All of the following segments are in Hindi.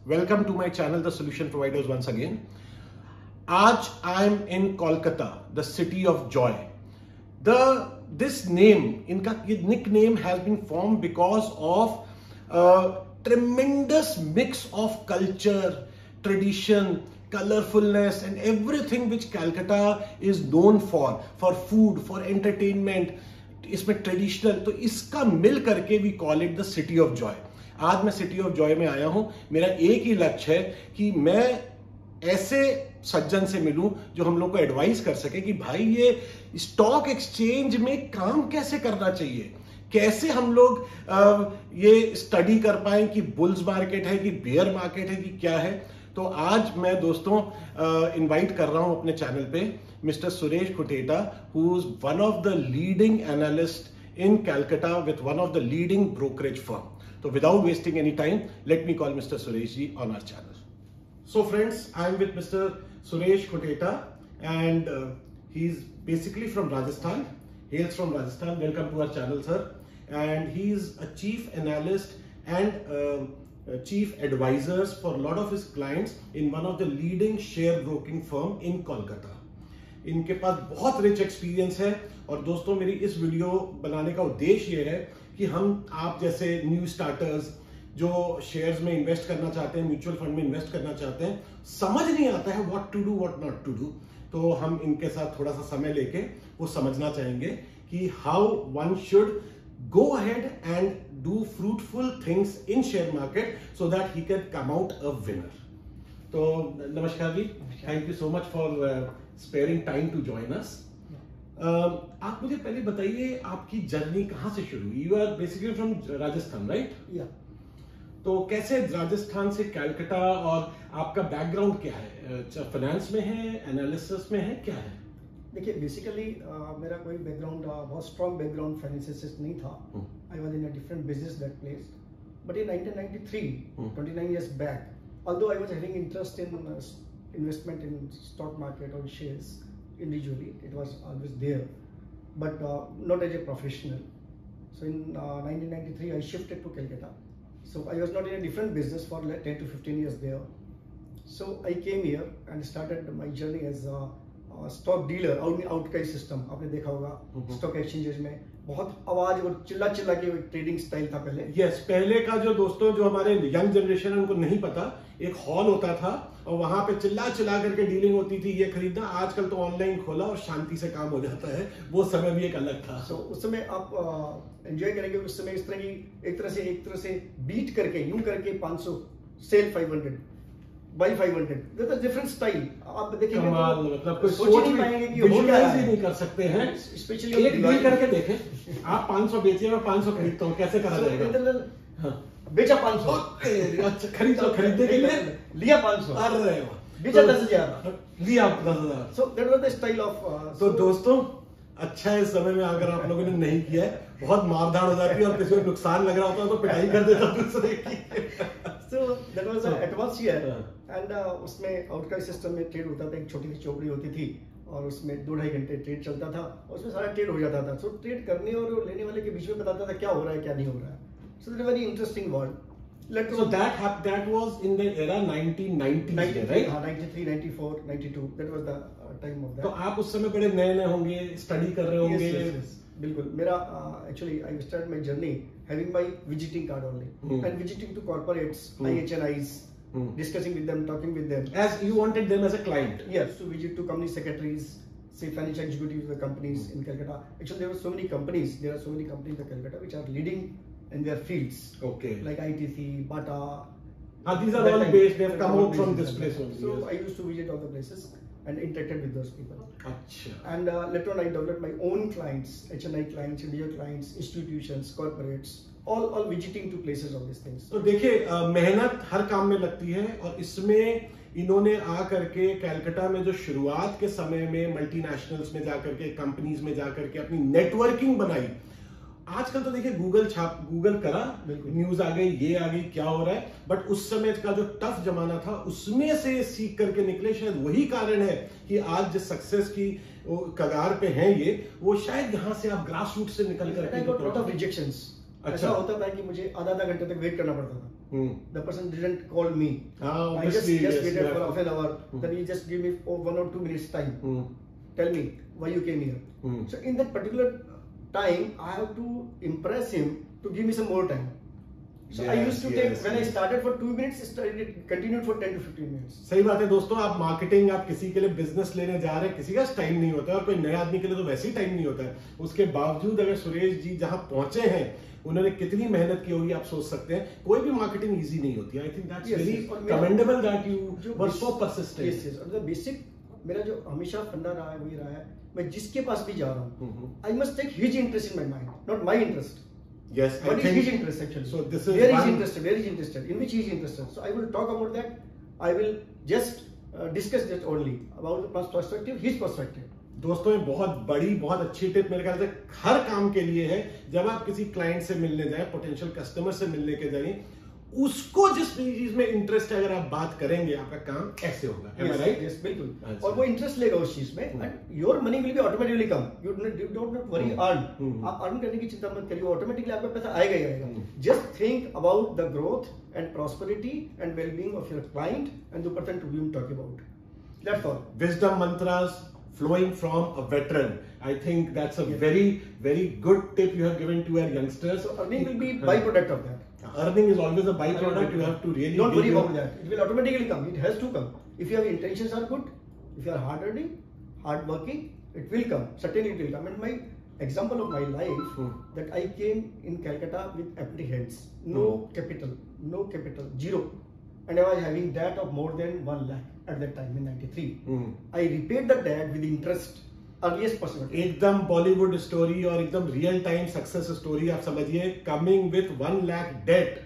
Welcome to my channel, The Solution Providers, once again. Aaj I am in Kolkata, the city of joy. This name, inka nickname has been formed because of a tremendous mix of culture, tradition, colorfulness and everything which Calcutta is known for food, for entertainment. इसमें ट्रेडिशनल, तो इसका मिल करके we call it the city of joy. आज मैं सिटी ऑफ जॉय में आया हूं. मेरा एक ही लक्ष्य है कि मैं ऐसे सज्जन से मिलूं जो हम लोग को एडवाइस कर सके कि भाई ये स्टॉक एक्सचेंज में काम कैसे करना चाहिए, कैसे हम लोग ये स्टडी कर पाए कि बुल्स मार्केट है कि बेयर मार्केट है कि क्या है. तो आज मैं दोस्तों इनवाइट कर रहा हूं अपने चैनल पे mister Suresh Khuteta, who is one of the leading analyst in Calcutta with one of the leading brokerage firm. तो without wasting any time, let me call mister Suresh ji on our channel. So friends, I am with Mr. Suresh Khoteta and he is basically from Rajasthan, hails from Rajasthan. Welcome to our channel, sir. And he is a chief analyst and chief advisors for a lot of his clients in one of the leading share broking firm in Kolkata. इनके पास बहुत रिच एक्सपीरियंस है. और दोस्तों, मेरी इस वीडियो बनाने का उद्देश्य ये है कि हम आप जैसे न्यू स्टार्टर्स जो शेयर्स में इन्वेस्ट करना चाहते हैं, म्यूचुअल फंड में इन्वेस्ट करना चाहते हैं, समझ नहीं आता है what to do what not to do, तो हम इनके साथ थोड़ा सा समय लेके वो समझना चाहेंगे कि how one should go ahead and do fruitful things in share market so that he can come out a winner. तो नमस्कार जी, thank you so much for sparing time to join us. आप मुझे पहले बताइए आपकी जर्नी कहाँ से शुरू हुई. You are basically from Rajasthan, right? Yeah. तो कैसे राजस्थान से कैलकाटा, और आपका बैकग्राउंड क्या है? फाइनेंस में है, एनालिसिस में है, क्या है? देखिए, बेसिकली मेरा कोई बैकग्राउंड बहुत स्ट्रॉन्ग बैकग्राउंड फाइनेंसिस नहीं था. I was in a different business that place. But in 1993, 29 years back, although I was having interest in investment in stock market or shares individually, it was always there, but not as a professional. So in 1993 I shifted to Calcutta. So I was not in a different business for like 10 to 15 years there. So I came here and started my journey as a stock dealer. आउटकाई सिस्टम आपने देखा होगा स्टॉक एक्सचेंजेस में, बहुत आवाज और चिल्ला चिल्ला के ट्रेडिंग स्टाइल था पहले. यस, पहले का जो दोस्तों, जो हमारे यंग जनरेशन है उनको नहीं पता, एक हॉल होता था और वहां पे चिल्ला चिल्ला करके डीलिंग होती थी, ये खरीदना. आजकल तो ऑनलाइन खोला और शांति से काम हो जाता है. वो समय भी एक अलग था. so, उस समय आप एंजॉय करेंगे. उस समय इस तरह की एक तरह से बीट करके यूं करके 500 cell 500 by 500, that's a different style. आप देखेंगे कमाल, मतलब कोई सोच नहीं पाएंगे कि हो क्या है. नहीं कर सकते हैं. स्पेशली एक डील करके देखें. आप 500 बेचिए, मैं 500 खरीदता हूँ, कैसे करा जाएगा? बेचा 500, अच्छा खरीदने के लिए लिया 500, अरे बेचा 10,000, लिया 10,000. so that was the style of तो दोस्तों, अच्छा है इस समय में अगर आप लोगों ने नहीं किया है, बहुत मारधाड़ हो जाती है और किसी को नुकसान लग रहा होता है तो पिटाई कर देता दूसरे की. So that was the atmosphere. And उसमें आउटकाई सिस्टम में ट्रेड होता था. एक छोटी सी चौकड़ी होती थी और उसमें 2-2.5 घंटे ट्रेड चलता था और उसमें सारा ट्रेड हो जाता था. सो ट्रेड करने और लेने वाले के बीच में बताता था क्या हो रहा है क्या नहीं हो रहा है. So that very interesting world. So that was in the era 1990s, right? 93, 94, 92. That was the time of that. तो आप उस समय बड़े नए होंगे, स्टडी कर रहे होंगे. Yes. बिल्कुल. मेरा actually I started my journey having my visiting card only and visiting to corporates, IHNIs, discussing with them, talking with them. As you wanted them as a client. Yes, to visit to company secretaries, say financial executives of the companies in Calcutta. Actually, there are so many companies in Calcutta which are leading in their fields. Okay. Like ITC, Bata. These are all based. They have come out from this place only. So yes. I used to visit all the places and interacted with those people. Achha. And later on, I developed my own clients, HNI clients, India clients, institutions, corporates, all visiting to places of these things. तो देखिए, मेहनत हर काम में लगती है और इसमें इन्होंने आ करके कैलकाटा में जो शुरुआत के समय में मल्टीनेशनल्स में जाकर के, कंपनीज में जाकर के अपनी नेटवर्किंग बनाई. आजकल तो देखिए गूगल करा, न्यूज आ गई, ये आ गई, क्या हो रहा है. बट उस समय का जो टफ जमाना था उसमें से सीख करके निकले. शायद वही कारण है कि आज जिस सक्सेस की कगार पे हैं ये, वो शायद यहाँ से आप ग्रास रूट से निकल करके. लॉट ऑफ रिजेक्शंस ऐसा होता था कि मुझे आधा घंटे तक वेट करना पड़ता था. The person didn't call me. I just waited for half an hour. Then he just give me 1 or 2 minutes time. Tell me why you came here. So in that particular time, I have to impress him to give me some more time. So I used to take, when I started for 2 minutes, it continued for 10 to 15 minutes. सही बात है दोस्तों, आप मार्केटिंग, आप किसी के लिए बिजनेस लेने जा रहे हैं, किसी का टाइम नहीं होता है और कोई नए आदमी के लिए तो वैसे ही टाइम नहीं होता है. उसके बावजूद अगर सुरेश जी जहां पहुंचे हैं, उन्होंने कितनी मेहनत की होगी आप सोच सकते हैं. कोई भी मार्केटिंग इजी नहीं होती. I think that's very commendable that you were so persistent. Yes yes. और द बेसिक मेरा जो हमेशा फंडा रहा है वही रहा है, मैं जिसके पास भी जा रहा हूँ, I must take his interest in my mind, not my interest. Yes, what is his interest actually? So this is where is interested, where is interested, in which he is interested. So I will talk about that. I will just discuss that only about the perspective, his perspective. दोस्तों, ये बहुत बड़ी, बहुत अच्छी टिप मेरे ख्याल से हर काम के लिए है. जब आप किसी क्लाइंट से मिलने जाए, पोटेंशियल कस्टमर से मिलने के जाइए, उसको जिस चीज में इंटरेस्ट है अगर आप बात करेंगे, आपका काम ऐसे होगा. Yes, बिल्कुल. और वो इंटरेस्ट लेगा उस चीज में, and your money will be automatically come. You don't worry earn. आप अर्न करने की चिंता मत करिए, ऑटोमेटिकली आपका पैसा आएगा ही आएगा. Just think about the growth and prosperity and well-being of your client and the person to whom you talk about. That's all. Wisdom mantras flowing from a veteran. I think that's a very, very good tip you have given to our youngsters. So earning will be byproduct of that. Earning is always a byproduct. You have to really don't worry about that. It will automatically come. It has to come. If your intentions are good, if you are hard earning, hard working, it will come. Certainly it will come. And my example of my life that I came in Calcutta with empty hands, no capital, zero, and I was having debt of more than 1 lakh at that time in '93. I repaid the debt with interest. Earliest possible. एकदम बॉलीवुड स्टोरी और एकदम रियल टाइम सक्सेस स्टोरी आप समझिए. Coming with 1 lakh debt,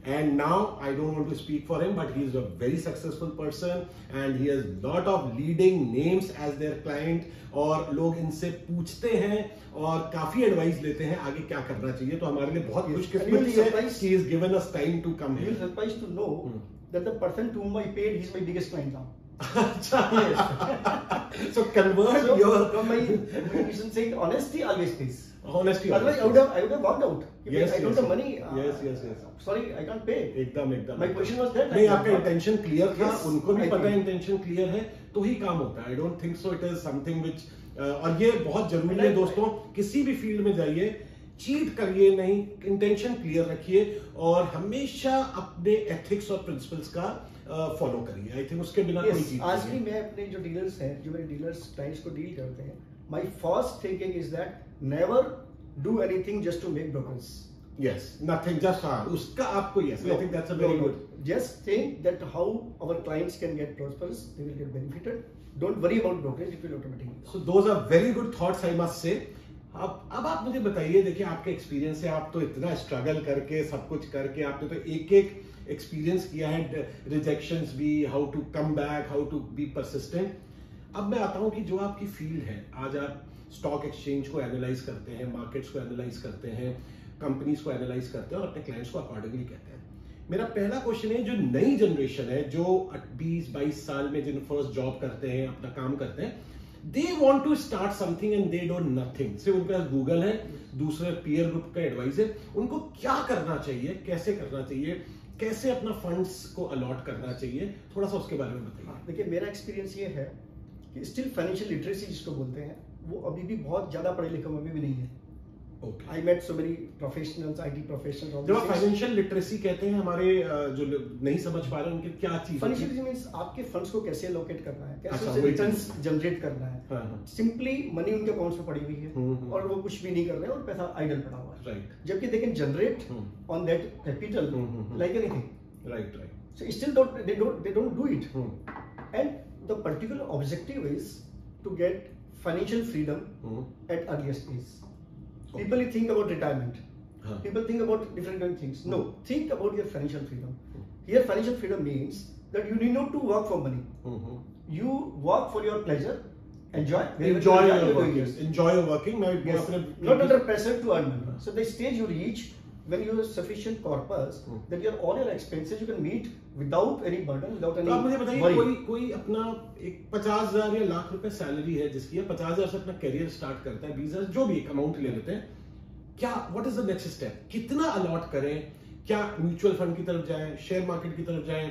and now I don't want to speak for him, but he is a very successful person and he has lot of leading names as their client. और लोग इनसे पूछते हैं और काफी एडवाइस लेते हैं आगे क्या करना चाहिए. तो हमारे लिए बहुत खुशकिस्मती है कि he is given us time to come here. You will surprised to know that the person to whom I paid, he is my biggest client now. अच्छा. So convert your my mission saying honesty always pays. Honesty. Otherwise I would have walked out. Yes, I don't have money. Yes. Sorry, I can't pay. एकदम. My question was that. नहीं, आपका इंटेंशन क्लियर था. Yes, उनको भी पता है इंटेंशन क्लियर है तो ही काम होता है. I don't think so it is something which, और ये बहुत जरूरी है दोस्तों. किसी भी फील्ड में जाइए, चीट करिए नहीं, इंटेंशन क्लियर रखिए और हमेशा अपने एथिक्स और प्रिंसिपल्स का फॉलो करिए. आई थिंक उसके बिना कोई चीज. आज भी मैं अपने जो डीलर्स हैं, जो मेरे डीलर्स क्लाइंट्स को डील करते हैं, my first thinking is that never do anything just to make brokers. Yes, nothing, just उसका आपको. Yes, I think that's a very good. Just think that how our clients can get prosperous, they will get benefited. Don't worry about brokerage, it will automatically. So those are very good thoughts, I must say. अब आप मुझे बताइए, देखिए आपके एक्सपीरियंस से, आप तो इतना स्ट्रगल करके सब कुछ करके आपने तो एक एक्सपीरियंस किया है, रिजेक्शंस भी, how to come back, how to be persistent. अब मैं आता हूँ कि जो आपकी फील्ड है, आज आप स्टॉक एक्सचेंज को एनालाइज करते हैं, मार्केट्स को एनालाइज करते हैं, कंपनीज को एनालाइज करते हैं और अपने क्लाइंट्स को अकॉर्डिंगली कहते हैं. मेरा पहला क्वेश्चन है, जो नई जनरेशन है, जो 20-22 साल में जिन फर्स्ट जॉब करते हैं, अपना काम करते हैं, they want to start something and they don't nothing. सिर्फ उनके पास गूगल है, दूसरे पीयर ग्रुप का एडवाइस है. उनको क्या करना चाहिए, कैसे करना चाहिए, कैसे अपना फंड्स को अलॉट करना चाहिए, थोड़ा सा उसके बारे में बताइए. देखिए, मेरा एक्सपीरियंस ये है कि स्टिल फाइनेंशियल लिटरेसी जिसको बोलते हैं, वो अभी भी बहुत ज्यादा पढ़े लिखे में भी नहीं है. I met so many professionals, IT professionals. जब आप फाइनेंशियल लिटरेसी कहते हैं, हमारे जो नहीं समझ पा रहे हैं, उनके क्या चीज? फाइनेंशियल लिटरेसी मींस आपके फंड्स को कैसे लोकेट करना है, कैसे उससे रिटर्न्स जनरेट करना है. सिंपली मनी उनके अकाउंट्स में पड़ी हुई है और वो कुछ भी नहीं कर रहे हैं और पैसा आइडल पड़ा हुआ है. राइट. जबकि they can generate on that capital like anything. Right. So still they don't do it. And the particular objective is to get financial freedom at earliest age. People think about retirement. People think about different things. No, think about your financial freedom. Here, financial freedom means that you need not to work for money. You work for your pleasure. Enjoy your working. Enjoy your working. Yes. Not under pressure to earn money. So the stage you reach when you have sufficient corpus that all your expenses you can meet without any burden, without any. आप मुझे बताइए, कोई अपना एक 50,000 या लाख रुपए सैलरी है जिसकी, 50,000 से अपना करियर स्टार्ट करता है, 20,000 जो भी एक अमाउंट ले लेते हैं, क्या what is the next step, कितना अलॉट करें, क्या म्यूचुअल फंड की तरफ जाएं, शेयर मार्केट की तरफ जाएं,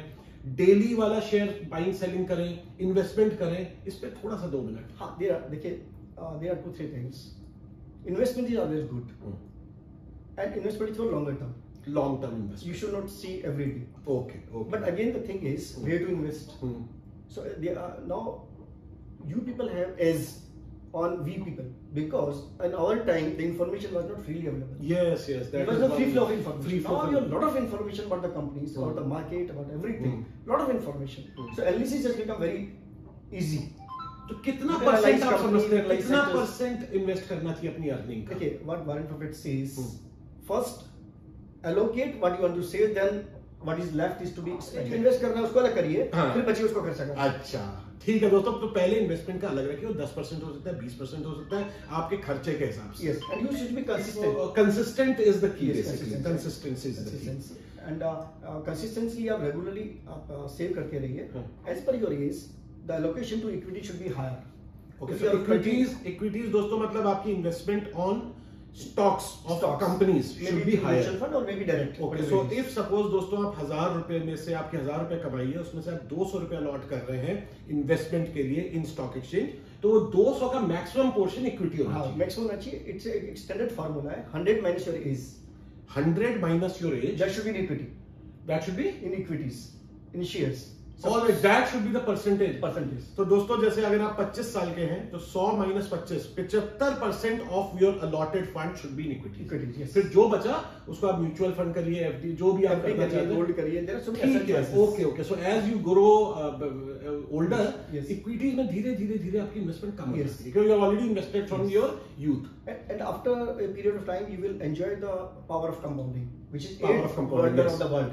डेली वाला शेयर बाइंग सेलिंग करें, इन्वेस्टमेंट करें, इस पे थोड़ा सा 2 मिनट। हाँ, देखिए there are 2-3 things. Investment is always good, and investment is for longer term. Long term investment. You should not see every day. Okay. But again, the thing is where to invest. So there are now you people have as on we people, because in our time the information was not freely available. Yes. There was no free flow of information. Now you have a lot of information about the companies, about the market, about everything. Lot of information. So analysis has become very easy. तो कितना परसेंट आप समझते हैं, कितना परसेंट इन्वेस्ट करना चाहिए अपनी अर्निंग का? Okay, what Warren Buffett says, first allocate what you want to save, then what is left is to be spent. Invest करना उसको अलग करिए, फिर बचे उसको खर्चा करिए। अच्छा, ठीक है दोस्तों, तो पहले इन्वेस्टमेंट का अलग रखिए, 10% हो सकता है, 20% हो सकता है, आपके खर्चे के हिसाब से। Yes, and you should be consistent. Consistent is the key, basically. Consistency is the key. And consistency आप regularly आप save करके रहिए. As per your age, the allocation to equity should be higher. Okay, so equities दोस्तों मतलब आपकी investment on stocks of companies should be higher. Mutual fund or maybe direct. Okay, so if suppose दोस्तों आप 1000 रुपए में से आपके 1000 रुपए कमाई है, उसमें से आप 200 रुपए अलॉट कर रहे हैं इन्वेस्टमेंट के लिए इन स्टॉक एक्सचेंज, तो वो 200 का मैक्सिमम पोर्शन इक्विटी होना चाहिए। मैक्सिमम होना चाहिए। इट्स एक स्टैंडर्ड फार्मूला है, 100 minus your age. 100 minus your age. That should be in equity. That should be in equities, in shares. Always that should be the percentage. तो दोस्तों जैसे अगर आप 25 साल के हैं तो 100 minus 25, 75% of your allotted fund should be in equity. Yes. फिर जो बचा उसको आप म्यूचुअल फंड करिए, एफडी जो भी आप करना चाहिए, गोल्ड करिए, there are so many ठीक asset है। classes. Okay so as you grow older, equities में धीरे-धीरे आपकी इन्वेस्टमेंट कम हो जाती है क्योंकि you have already invested from your youth. And after a period of time you will enjoy the power of compounding, which is power of compounding, wonder of the world.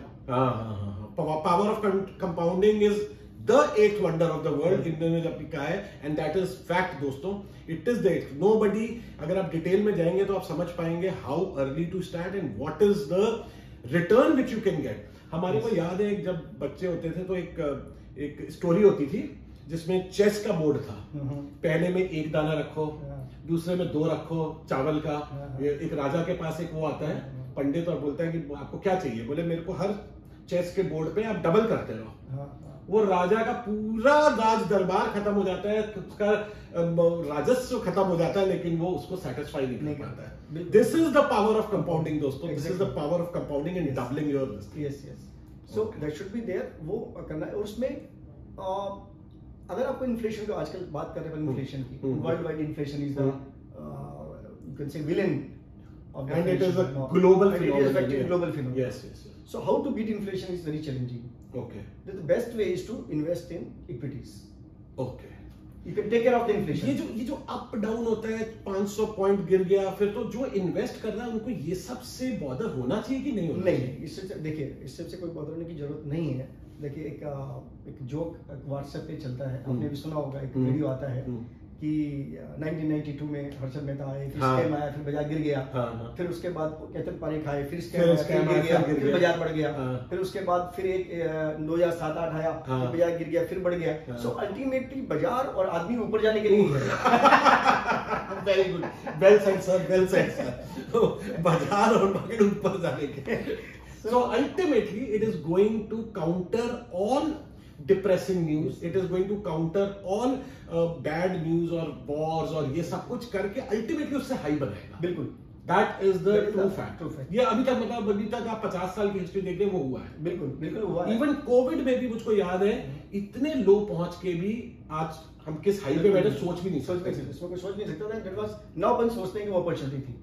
Power of compounding is the 8th wonder of the world. इन्होंने जब लिखा है, and that is fact दोस्तों, it is the 8th. Nobody, अगर आप डिटेल में जाएंगे तो आप समझ पाएंगे how early to start and what is the return which you can get. हमारे को याद है जब बच्चे होते थे तो एक स्टोरी होती थी जिसमें चेस का बोर्ड था, पहले में 1 दाना रखो, दूसरे में 2 रखो चावल का, एक राजा के पास एक वो आता है पंडित और बोलता है कि आपको क्या चाहिए, बोले मेरे को हर चेस के बोर्ड पे आप डबल करते रहो। वो राजा का पूरा राज दरबार खत्म हो जाता है, उसका राजस्व खत्म हो जाता है, लेकिन वो उसको सेटिस्फाई नहीं कर पाता है। This is the power of compounding दोस्तों, this is the power of compounding and doubling your. Yes so that should be there, वो करना है। और उसमें अगर आपको इन्फ्लेशन को आजकल बात कर रहे हैं, इन्फ्लेशन की, world wide inflation is the you can say villain and it is a global phenomenon. Yes. So how to beat inflation is very challenging. Okay. The best way is to invest in equities. Okay. You can take care of the inflation. ये जो अप डाउन होता है, 500 पॉइंट गिर गया, फिर तो जो इन्वेस्ट कर रहा है उनको ये सबसे बॉदर होना चाहिए कि नहीं होना चाहिए? इससे देखिए, इससे कोई बॉदर होने की जरूरत नहीं है। देखिए एक जोक व्हाट्सएप पे चलता है, आपने भी सुना होगा, एक वीडियो आता है कि 1992 में हर्षद मेहता आए, फिर स्कैम आया, फिर बाजार गिर गया, फिर उसके बाद कैतन पारेख आए, फिर स्कैम आया, फिर बाजार बढ़ गया, फिर उसके बाद फिर एक 2007-8 आया, फिर बाजार गिर गया, फिर बढ़ गया। सो अल्टीमेटली बाजार और आदमी ऊपर जाने के लिए है। Very good, well said sir, well said sir. बाजार और मार्केट ऊपर जाने के। So ultimately it is going to counter all depressing news, it is going to counter all bad news or wars और ये सब कुछ करके ultimately उससे हाई बनाएगा। बिल्कुल, that is the true fact. ये अभी तक मतलब अभी तक आप 50 साल की हिस्ट्री देख रहे वो हुआ है। बिल्कुल हुआ है। इवन कोविड में भी मुझको याद है, इतने लो पहुंच के भी आज हम किस हाई पे बैठे सोच भी नहीं सकते। सोच नहीं सकते। नाउ अपन सोचते हैं कि वो अपॉर्चुनिटी थी,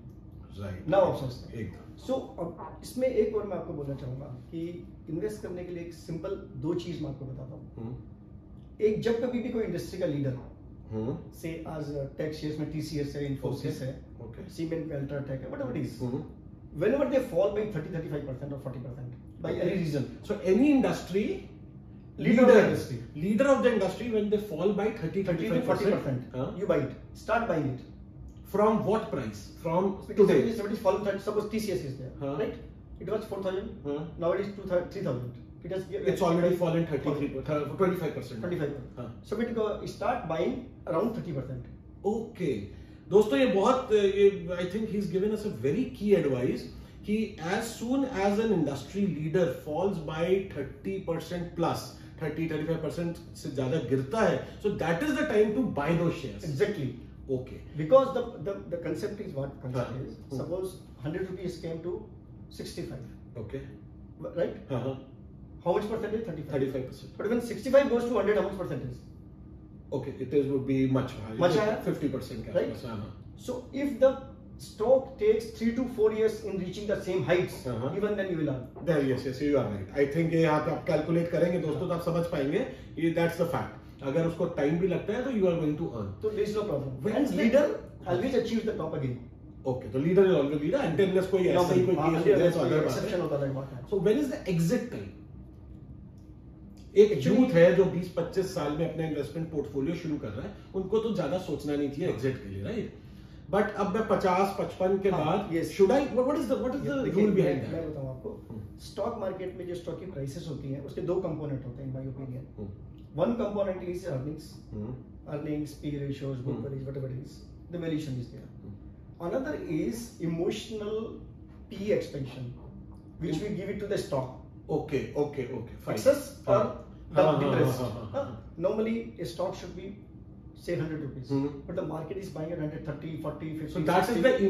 राइट, नाउ आप सोचते हैं एकदम। सो अब इसमें एक और मैं आपको बोलना चाहूंगा कि इन्वेस्ट करने के लिए एक सिंपल 2 चीज मैं आपको बताता हूँ। एक, जब कभी भी कोई इंडस्ट्री का लीडर से आज टेक शेयर्स में TCS है, इन्फोसिस है, सीमेंट, अल्ट्राटेक है, whatever it is, whenever they fall by 30-35% or 40% by any reason, so any industry leader of the industry, when they fall by 30-40%, you buy it, start buying it. From what price? From today? Somebody is falling, suppose TCS is there, right? It was 4,000, now it is 3,000. It's already fallen 25%. 25%. So we start buying around 30%. Okay. दोस्तों ये बहुत I think he is given us a very key advice कि as soon as an industry leader falls by 30% plus 30-35% से ज्यादा गिरता है, so that is the time to buy those shares. Exactly. Okay. Because the concept is what concept is. Suppose 100 rupees came to 65. Okay. Right? How much percentage? 35. 35%. But when 65 goes to 100, how much percentage? Okay, it is would be much higher. Much higher. 50%. Right. So if the stock takes 3 to 4 years in reaching the same heights, even then you will earn. There, yes, you are right. I think ये यहाँ पे आप कैलकुलेट करेंगे दोस्तों तो आप समझ पाएंगे ये that's the fact. अगर उसको टाइम भी लगता है तो you are going to earn. So there is no problem. And leader always achieves the top again. Okay, तो leader is always leader until unless कोई ऐसा ही कोई केस हो जाए तो अगर exception होता है. So when is the exit time? एक यूथ है जो 20-25 साल में अपना इन्वेस्टमेंट पोर्टफोलियो शुरू कर रहा है, उनको तो ज्यादा सोचना नहीं चाहिए एग्जिट के लिए, राइट? बट अब मैं 50-55 के बाद should I what is the rule behind that? मैं बताऊं आपको, स्टॉक मार्केट में जो स्टॉक की प्राइसेस होती हैं उसके दो कंपोनेंट होते हैं in my opinion. One component is earnings, P ratios, book values, whatever it is, the valuation is there. Another is emotional P expansion which we give it to the stock. Okay, fine. Excess or the interest. Normally a stock should be say 100 rupees, but the market is buying at 130, 40, 50. So that 60. Is the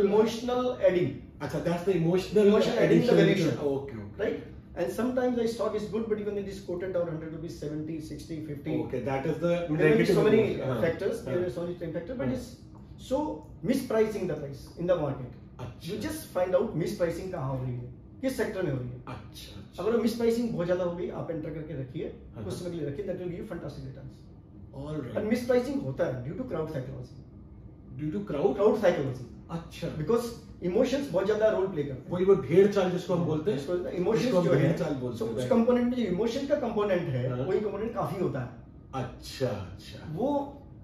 emotional adding. Acha, that's the emotional adding the valuation. Okay. Right? And sometimes the stock is good, but even it is quoted down 100 rupees, 70, 60, 50. Okay, that is the there are so many factors. There are so many factors, but it's so mispricing the price in the market. Achha. You just find out mispricing कहाँ हो रही है, किस सेक्टर में हो रही है. अच्छा. अगर मिस प्राइसिंग बहुत ज्यादा हो गई, आप एंटर करके रखिए, कुछ समय के लिए रखिए, that will give you fantastic returns. Alright. And mispricing होता है due to crowd psychology. Due to crowd psychology. अच्छा. बिकॉज इमोशंस बहुत ज्यादा रोल प्ले करते हैं. वो भेड़ चाल जिसको हम बोलते हैं, इमोशंस जो है, भेड़ चाल बोलते हैं. उस कंपोनेंट में जो इमोशन का कंपोनेंट है, वही कंपोनेंट काफी होता है. अच्छा. वो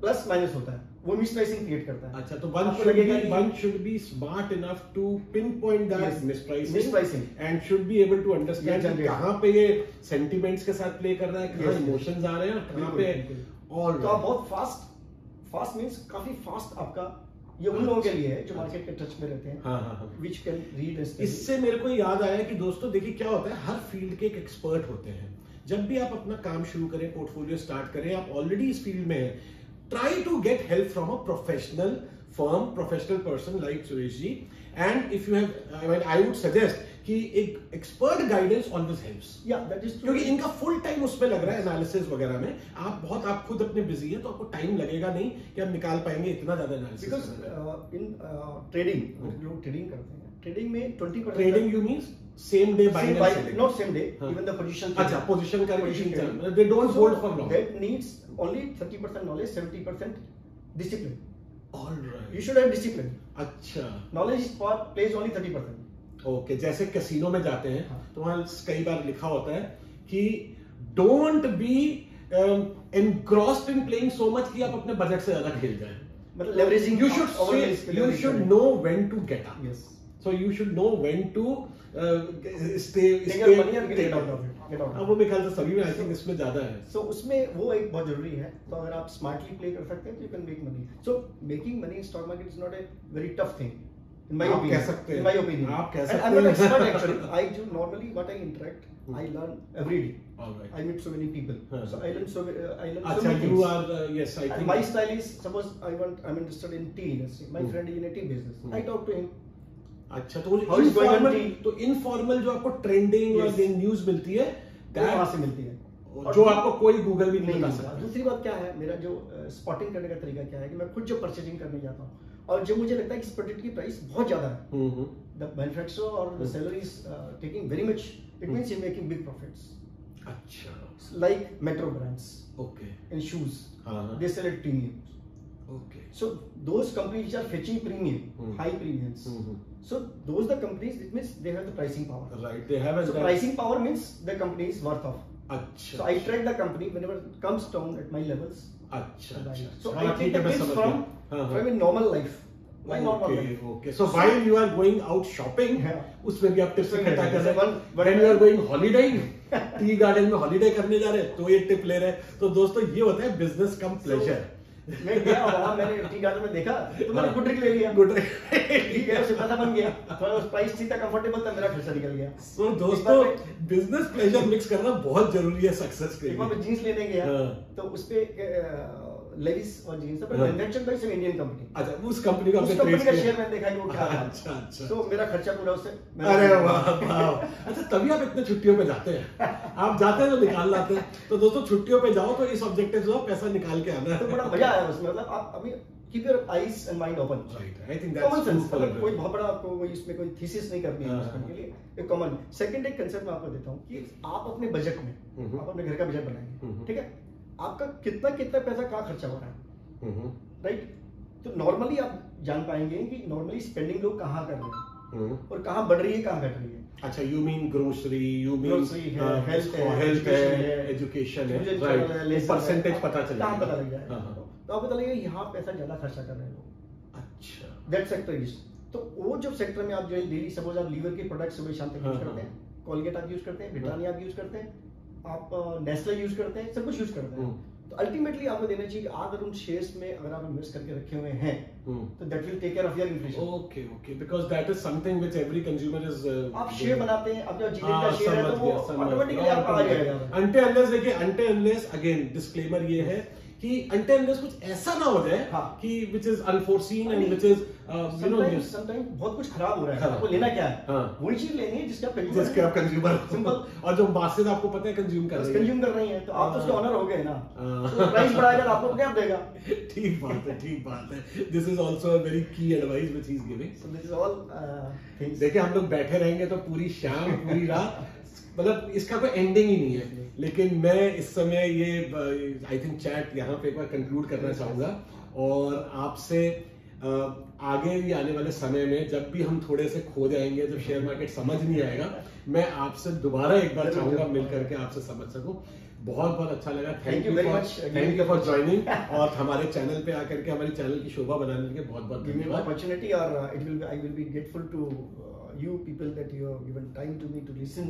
प्लस माइनस होता है, वो मिसप्राइसिंग क्रिएट करता है. अच्छा, तो one should be smart enough to pinpoint that mispricing and should be able to understand कहाँ पे ये sentiments के साथ play कर रहा है, कहाँ emotions आ रहे हैं, कहाँ पे. तो आप बहुत fast means काफी fast आपका ये उन लोगों के लिए है जो मार्केट के टच में रहते हैं, which can read. इससे मेरे को याद आया कि दोस्तों देखिए क्या होता है, हर फील्ड के एक एक्सपर्ट होते हैं. जब भी आप अपना काम शुरू करें, पोर्टफोलियो स्टार्ट करें, आप ऑलरेडी इस फील्ड में हैं, try to get help from a professional firm, professional person like Suresh ji. And if you have, I would suggest कि एक expert guidance always helps. Yeah, that is true. क्योंकि इनका full time उसमें लग रहा है एनालिसिस वगैरह में. आप खुद अपने बिजी हैं तो आपको टाइम लगेगा नहीं कि आप निकाल पाएंगे इतना ज्यादा एनालिसिस. Because in trading, लोग ट्रेडिंग करते हैं. ट्रेडिंग में 20%. Trading you means same day buying and selling. Not same day, even the position. अच्छा, position का they don't hold for long. That needs only 30% knowledge, 70% discipline. All right. You should have discipline. अच्छा. Knowledge plays only 30%. Okay, जैसे कैसीनो में जाते हैं तो वहाँ कई बार लिखा होता है कि don't be engrossed in playing so much कि आप अपने बजट से ज्यादा खेल जाएं. मतलब leveraging. You should know when to get up. Yes. So you should know when to stay. Take your money and get out of it. अब वो मेरे ख्याल से सभी में आई थिंक इसमें ज्यादा है. So उसमें वो एक बहुत जरूरी है. तो अगर आप smartly play कर सकते हैं तो you can make money. So making money in stock market is not a very tough thing. In my opinion. कह सकते हैं. In my opinion. आप कह सकते हैं. I'm not expert actually. I do normally what I interact. I learn every day. All right. I meet so many people. So I learn so many अच्छा, things. you are yes, I think. My style is, suppose I'm interested in tea industry. My friend is in a tea business. I talk to him. अच्छा, तो इनफॉर्मल जो आपको ट्रेंडिंग और न्यूज मिलती है, वहां से मिलती है, जो आपको कोई गूगल भी नहीं बता सकता. दूसरी बात क्या है, मेरा जो स्पॉटिंग करने का तरीका क्या है कि मैं खुद जो परचेजिंग करने जाता हूँ और जब मुझे लगता है कि इस प्रोडक्ट की प्राइस बहुत ज्यादा है, द मैन्युफैक्चरर और the seller is taking very much, it means he making big profits. अच्छा. Like metro brands. Okay. In shoes they sell at premium. Okay. So those companies which are fetching premium, high premiums. So those the companies, it means they have the pricing power. Right. They have. So pricing power means the company is worth of. अच्छा. So I track the company whenever it comes down at my levels. अच्छा. So I take the tips from a normal life. My normal life. Okay. So while you are going out shopping, उसमें भी आप टिप्स इकट्ठा कर रहे हैं. When you are going holidaying, tea garden में हॉलीडे करने जा रहे हैं तो ये टिप ले रहे हैं. तो दोस्तों ये होता है बिजनेस कम प्लेजर. मैं गया वहाँ, मैंने टी गार्डन में देखा तो मैंने गुड ड्रिंक ले लिया। गुड ड्रिंक ठीक है, उससे पैसा बन गया, थोड़ा प्राइस ठीक था, कंफर्टेबल था, मेरा खर्चा निकल गया। सो दोस्तों बिजनेस प्लेजर मिक्स करना बहुत जरूरी है सक्सेस के लिए। एक बार मैं जीन्स लेने गया तो उस पे लेविस और जीन्स पर manufactured by some Indian company. अच्छा, उस कंपनी का शेयर मैंने देखा कि वो क्या है। अच्छा अच्छा, तो मेरा खर्चा पूरा उससे। अरे वाह वाह। अच्छा, तभी आप इतने छुट्टियों पे जाते हैं, आप जाते हैं तो निकाल लाते हैं। तो दोस्तों छुट्टियों पे जाओ तो इस ऑब्जेक्टिव से पैसा निकाल के आना है। तो बड़ा मजा आया उसमें, मतलब आप अभी keep your eyes and mind open. I think that's कोई बहुत बड़ा आपको कोई इसमें कोई थीसिस नहीं करनी है उसके लिए, एक कॉमन। सेकंड एक कंसेप्ट मैं आपको देता हूं कि आप अपने बजट में, आप अपने घर का बजट बनाएंगे, ठीक है, आपका कितना कितना पैसा कहाँ खर्चा हो रहा है, राइट। तो नॉर्मली आप जान पाएंगे कि नॉर्मली स्पेंडिंग लोग कहाँ कर रहे हैं और कहाँ बढ़ रही है, कहाँ घट रही है। अच्छा, you mean grocery, you mean health है, एजुकेशन है, राइट, परसेंटेज पता चलेगा, कहाँ पता लग जाएगा। तो आपको पता लगेगा यहाँ पैसा ज्यादा खर्चा कर रहे हैं लोग। अच्छा, दैट सेक्टर इज, तो वो जो सेक्टर में आप जो डेली सपोज आप लीवर के प्रोडक्ट सुबह शाम तक यूज करते हैं, कोलगेट आप यूज करते हैं, ब्रिटानिया आप यूज करते हैं, आप नेस्ले यूज करते हैं, सब कुछ यूज करते हैं, तो अल्टीमेटली आपको देना चाहिए कि अगर उन शेयर्स में अगर आप इन्वेस्ट करके रखे हुए हैं तो that will take care of your inflation. Okay okay, because that is something which every consumer is. आप शेयर बनाते हैं, अब जो जीडी का शेयर है तो वो ऑटोमेटिकली आपका आ जाएगा। अंटे अनलेस, देखिए अंटे अनलेस, अगेन डिस्क्लेमर ये है कि अंटे अनलेस कुछ ऐसा ना हो जाए कि which is unforeseen and which is sometimes बहुत कुछ खराब हो रहा है, आपको लेना क्या है, वही चीज लेनी है जिसके आप कंज्यूमर, सिंपल। और जो मासेस आपको पता है कंज्यूम कर रही है तो आप तो उसके ऑनर हो गए ना, तो प्राइस बढ़ाएगा तो आपको अपने आप देगा। ठीक बात है, ठीक बात है। This is also a very key advice which he is giving. So this is all things. देखिए हम लोग बैठे रहेंगे तो पूरी शाम पूरी रात, मतलब इसका कोई एंडिंग ही नहीं है। लेकिन मैं इस समय ये आई थिंक चैट यहाँ पे एक बार कंक्लूड करना चाहूंगा, और आपसे आगे भी आने वाले समय में जब भी हम थोड़े से खो जाएंगे, जब शेयर मार्केट समझ नहीं आएगा, मैं आपसे दोबारा एक बार चाहूंगा मिल करके आपसे समझ सकूं। बहुत बहुत अच्छा लगा, थैंक यू फॉर ज्वाइनिंग, और हमारे चैनल पे आकर के हमारी चैनल की शोभा बनाने के बहुत बहुत धन्यवाद। अपॉर्चुनिटी, और I will be grateful to you people that you have given time to me to listen,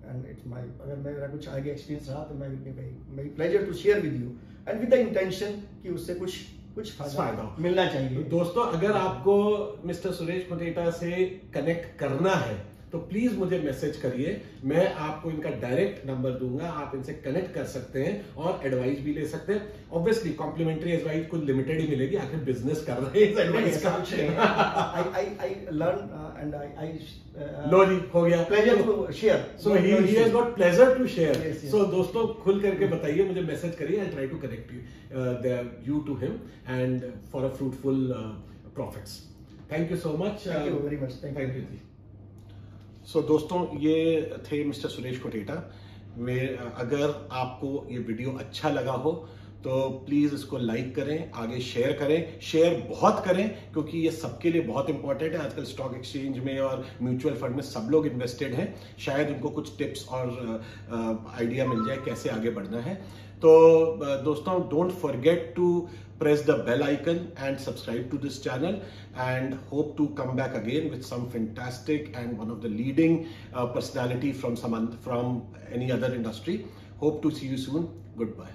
and it's my, अगर मेरा कुछ आगे एक्सपीरियंस रहा तो मैं will be very pleasure to share with you and with the intention कि उससे कुछ फायदा मिलना चाहिए। दोस्तों अगर आपको मिस्टर सुरेश कोटेचा से कनेक्ट करना है तो प्लीज मुझे मैसेज करिए, मैं आपको इनका डायरेक्ट नंबर दूंगा, आप इनसे कनेक्ट कर सकते हैं और एडवाइस भी ले सकते हैं। ऑब्वियसली कॉम्प्लीमेंट्री एडवाइस कुछ लिमिटेड ही मिलेगी, आखिर बिजनेस कर रहे हैं, एडवाइस का I learn and I लो जी, हो गया, pleasure to share, so he has got pleasure to share। so दोस्तों खुल करके बताइए, मुझे मैसेज करिए, I'll try to connect you to him and for a fruitful profits। thank you so much, thank you very much, thank you जी। सो दोस्तों ये थे मिस्टर सुरेश कोटेचा। अगर आपको ये वीडियो अच्छा लगा हो तो प्लीज इसको लाइक करें, आगे शेयर करें, शेयर बहुत करें, क्योंकि ये सबके लिए बहुत इंपॉर्टेंट है। आजकल स्टॉक एक्सचेंज में और म्यूचुअल फंड में सब लोग इन्वेस्टेड हैं, शायद उनको कुछ टिप्स और आइडिया मिल जाए कैसे आगे बढ़ना है। तो दोस्तों don't forget to press the bell icon and subscribe to this channel, and hope to come back again with some fantastic and one of the leading personality from any other industry. Hope to see you soon. Goodbye.